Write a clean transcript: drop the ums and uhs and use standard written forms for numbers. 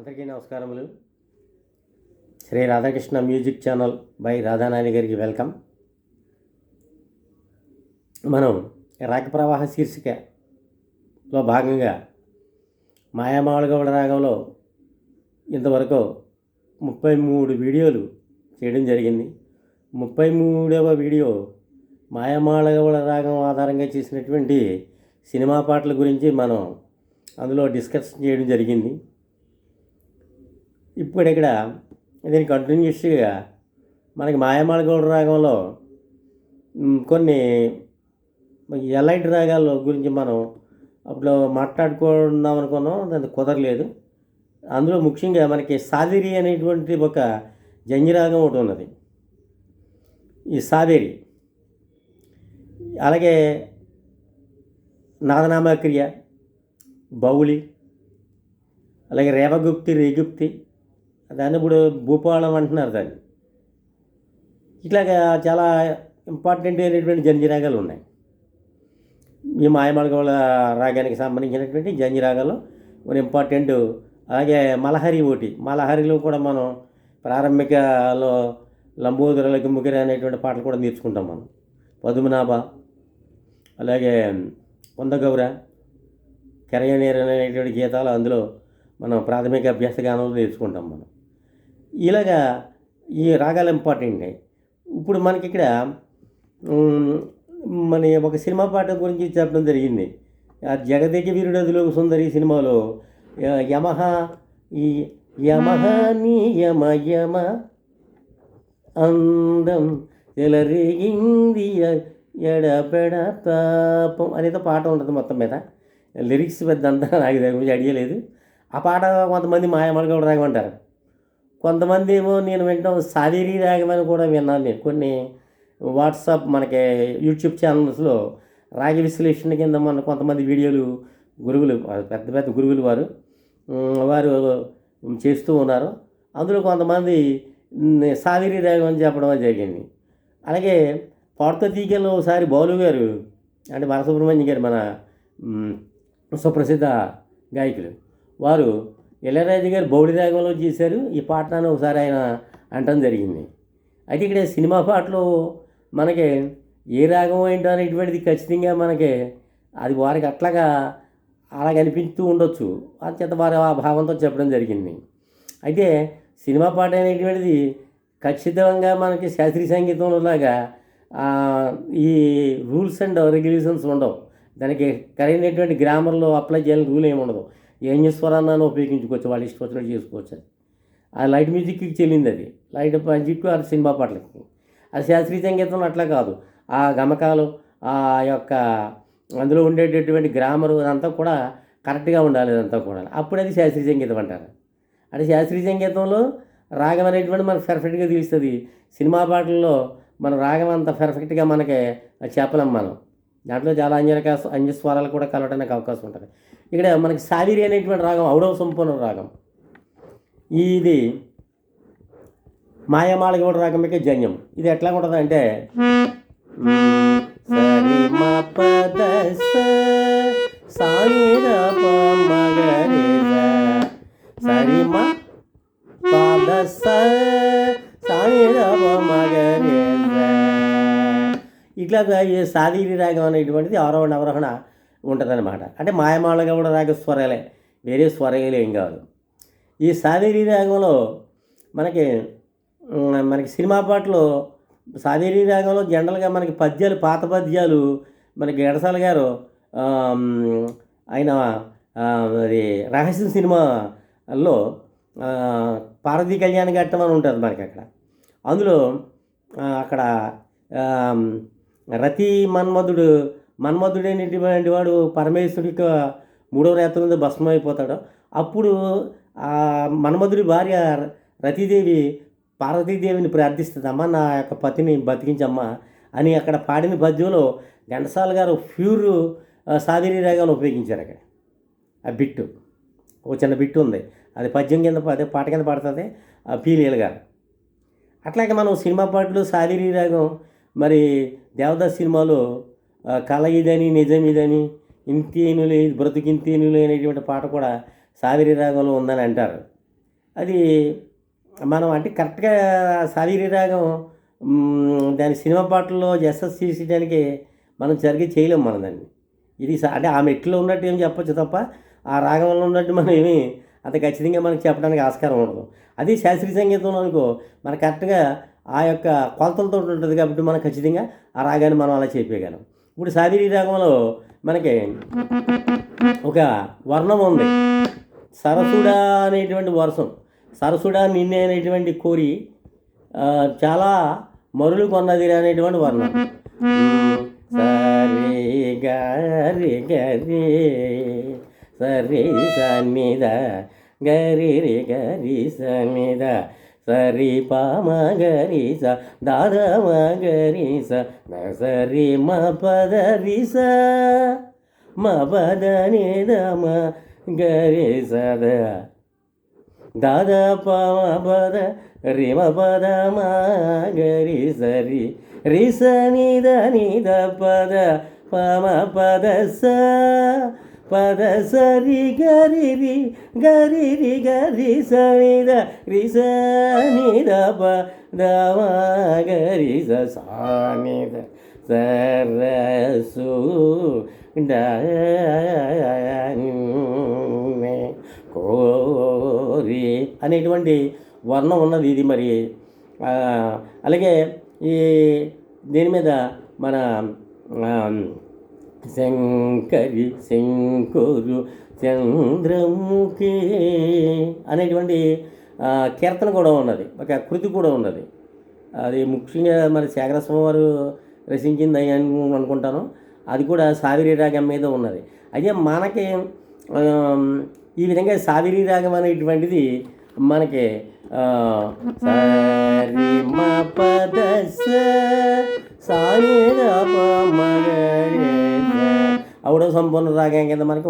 అందరికీ నమస్కారములు. Shri Radhakrishna music channel by Radhanani గారికి వెల్కమ్. మనం రాగ ప్రవాహ శీర్షికలో భాగంగా మాయామాళగౌడ రాగంలో ఇంతవరకు 33 వీడియోలు చేయడం జరిగింది. 33వ వీడియో మాయామాళగౌడ రాగం ఆధారంగా చేసినటువంటి సినిమా పాటల గురించి మనం అందులో డిస్కస్ చేయడం జరిగింది. ఇప్పుడు ఇక్కడ దీని కంటిన్యూస్గా మనకి మాయామాళగౌడ రాగంలో కొన్ని ఎలైట్ రాగాల గురించి మనం అప్పుడు మాట్లాడుకుందాం అనుకున్నాం, అది కుదరలేదు. అందులో ముఖ్యంగా మనకి సాదిరి అనేటువంటి ఒక జంజిరాగం ఒకటి ఉన్నది. ఈ సాదేరి, అలాగే నాదనామక్రియ, బౌలి, అలాగే రేవగుప్తి, రేగుప్తి, దాన్ని ఇప్పుడు భూపాళం అంటున్నారు దాన్ని. ఇట్లాగా చాలా ఇంపార్టెంట్ అయినటువంటి జంజిరాగాలు ఉన్నాయి. ఈ మాయమాళగౌడ రాగానికి సంబంధించినటువంటి జంజిరాగాలు కొన్ని ఇంపార్టెంట్. అలాగే మలహరి ఒకటి, మలహరిలో కూడా మనం ప్రారంభికలో లంబోదరులకి ముగిరి అనేటువంటి పాటలు కూడా నేర్చుకుంటాం మనం. పద్మనాభ, అలాగే కొందగౌర, కెరయనీరు అనేటువంటి గీతాలు అందులో మనం ప్రాథమిక అభ్యాస గానంలో నేర్చుకుంటాం మనం. ఇలాగా ఈ రాగాలు ఇంపార్టెంట్. ఇప్పుడు మనకి ఇక్కడ మన ఒక సినిమా పాట గురించి చెప్పడం జరిగింది. ఆ జగదేక వీరుడదిలో సుందరి సినిమాలో యమహ ఈ యమహ నీ యమ యమ అందం ఎలరేగింది ఎడపెడ పాపం అనేది పాట ఉంటుంది. మొత్తం మీద లిరిక్స్ పెద్ద అంతా నాకు దాని గురించి ఐడియా లేదు. ఆ పాట కొంతమంది మాయామాళగౌడ రాగం అంటారు, కొంతమంది ఏమో నేను వింటాం సాదేరి రాగం అని కూడా విన్నాను. నేను కొన్ని వాట్సాప్ మనకి యూట్యూబ్ ఛానల్స్లో రాగ విశ్లేషణ కింద మన కొంతమంది వీడియోలు గురువులు, పెద్ద పెద్ద గురువులు వారు చేస్తూ ఉన్నారు. అందులో కొంతమంది సాదేరి రాగం అని చెప్పడం జరిగింది. అలాగే పాడుతా తీగల్లో ఒకసారి బాలు గారు అంటే బాలసుబ్రహ్మణ్యం గారు మన సుప్రసిద్ధ గాయకులు, వారు ఇళయరాజా గారు బౌడి రాగంలో చేశారు ఈ పాటను ఒకసారి ఆయన అంటం జరిగింది. అయితే ఇక్కడ సినిమా పాటలు మనకి ఏ రాగం ఏంటో అనేటువంటిది ఖచ్చితంగా మనకి అది వారికి అట్లాగా అలాగ అనిపిస్తూ ఉండొచ్చు. అంచేత వారు ఆ భావంతో చెప్పడం జరిగింది. అయితే సినిమా పాట అనేటువంటిది ఖచ్చితంగా మనకి శాస్త్రీయ సంగీతంలోలాగా ఈ రూల్స్ అండ్ రెగ్యులేషన్స్ ఉండవు. దానికి కరైనటువంటి గ్రామర్లో అప్లై చేయాలని రూల్ ఏమి ఉండదు. ఏం స్వరాన్ని ఉపయోగించుకోవచ్చు, వాళ్ళు ఇష్టం వచ్చినట్టు చేసుకోవచ్చు. అది లైట్ మ్యూజిక్కి చెల్లింది, అది లైట్ మ్యూజిక్, అది సినిమా పాటలకి. అది శాస్త్రీయ సంగీతంలో అట్లా కాదు. ఆ గమకాలు, ఆ యొక్క అందులో ఉండేటటువంటి గ్రామరు అదంతా కూడా కరెక్ట్గా ఉండాలి. అదంతా కూడా అప్పుడు అది శాస్త్రీయ సంగీతం అంటారు. అంటే శాస్త్రీయ సంగీతంలో రాగం అనేటువంటి మనకు పర్ఫెక్ట్గా తెలుస్తుంది. సినిమా పాటల్లో మన రాగం అంత పర్ఫెక్ట్గా మనకి చెప్పలేం మనం. దాంట్లో చాలా అన్యస్వరాలు కూడా కలవడానికి అవకాశం ఉంటుంది. ఇక్కడ మనకి సాదిరి అనేటువంటి రాగం ఔడవ సంపూర్ణ రాగం. ఇది మాయామాళగౌడ రాగంకే జన్యం. ఇది ఎట్లా ఉంటుంది అంటే సరి మ పద సాని ద ప మ గ రే స సరి మ పద సాని ద ప మ గ రే స. ఇట్లాగా ఈ సాదిరి రాగం అనేటువంటిది ఆరోహణ అవరోహణ ఉంటుందన్నమాట. అంటే మాయమాళగౌడ రాగ స్వరాలే, వేరే స్వరాలు ఏం కాదు. ఈ సాదేరి రాగంలో మనకి సినిమా పాటలు సాదేరి రాగంలో జనరల్గా మనకి పద్యాలు, పాత పద్యాలు మనకి ఘంటసాల గారు ఆయన అది రహస్య సినిమాలో పార్వతీ కళ్యాణ ఘట్టం అని ఉంటుంది మనకి అక్కడ. అందులో అక్కడ రతి మన్మధుడైనటువంటి వాడు పరమేశ్వరుడికి 3వ నేత్రం మీద భస్మం అయిపోతాడు. అప్పుడు మన్మధుడి భార్య రతీదేవి పార్వతీదేవిని ప్రార్థిస్తుంది, అమ్మ నా యొక్క పతిని బతికించమ్మా అని. అక్కడ పాడిన పద్యంలో ఘంటసాల గారు ప్యూర్ సాదిరి రాగాన్ని ఉపయోగించారు. అక్కడ ఆ బిట్టు, ఒక చిన్న బిట్టు ఉంది, అది పద్యం కింద, అదే పాట కింద పడుతుంది పీలీల గారు. అట్లాగే మనం సినిమా పాటలు సాదిరి రాగం మరి దేవదాస్ సినిమాలో కళ ఇదని నిజం ఇదని ఇంతేనులే బ్రతుకింతేనులే అనేటువంటి పాట కూడా సాదిరి రాగంలో ఉందని అంటారు. అది మనం అంటే కరెక్ట్గా సావిరి రాగం దాని సినిమా పాటల్లో జస్టిస్ చేసేయడానికి మనం సరిగ్గా చేయలేము మనం దాన్ని. ఇది అంటే ఆ మెట్లో ఉన్నట్టు ఏం చెప్పొచ్చు తప్ప ఆ రాగంలో ఉన్నట్టు మనం ఏమి అంత ఖచ్చితంగా మనకి చెప్పడానికి ఆస్కారం ఉండదు. అది శాస్త్రీయ సంగీతంలో అనుకో మన కరెక్ట్గా ఆ యొక్క కొలతలతో ఉంటుంది కాబట్టి మనం ఖచ్చితంగా ఆ రాగాన్ని మనం అలా చెప్పేయగలం. ఇప్పుడు సావిరి రాగంలో మనకి ఒక వర్ణం ఉంది, సరసుడా అనేటువంటి వర్షం. సరసుడా నిన్నే అనేటువంటి కోరి చాలా మరులు కొన్నది అనేటువంటి వర్ణం. సరి గరి గరి సరి సన్నిద గరి రి గరి సన్నిద సరి పామ గరి స దాద మ గరి స సరి మ పద రి స మ పద ని ద మ గరి సద దాద పమ పద రి మ పద మ గరి సరి రి స ని ద పద పమ పద స పద సరి గరి రి గరి స ని ద రి స ని ద ప ద మ గరి స సా ని ద సరసు డ కోరి అనేటువంటి వర్ణం ఉన్నది. ఇది మరి అలాగే ఈ దీని మీద మన శంకరి శంకురు చంద్రముఖి అనేటువంటి కీర్తన కూడా ఉన్నది, ఒక కృతి కూడా ఉన్నది. అది ముఖ్యంగా మరి శేఖరస్వామి వారు రచించింది అని అనుకుంటాను. అది కూడా సావిరి రాగం మీద ఉన్నది. అయితే మనకి ఈ విధంగా సావిరి రాగం అనేటువంటిది మనకి సరి మ పద స సాని ద ప మ గ రి స ఔడవ సంపూర్ణ రాగం కింద మనకి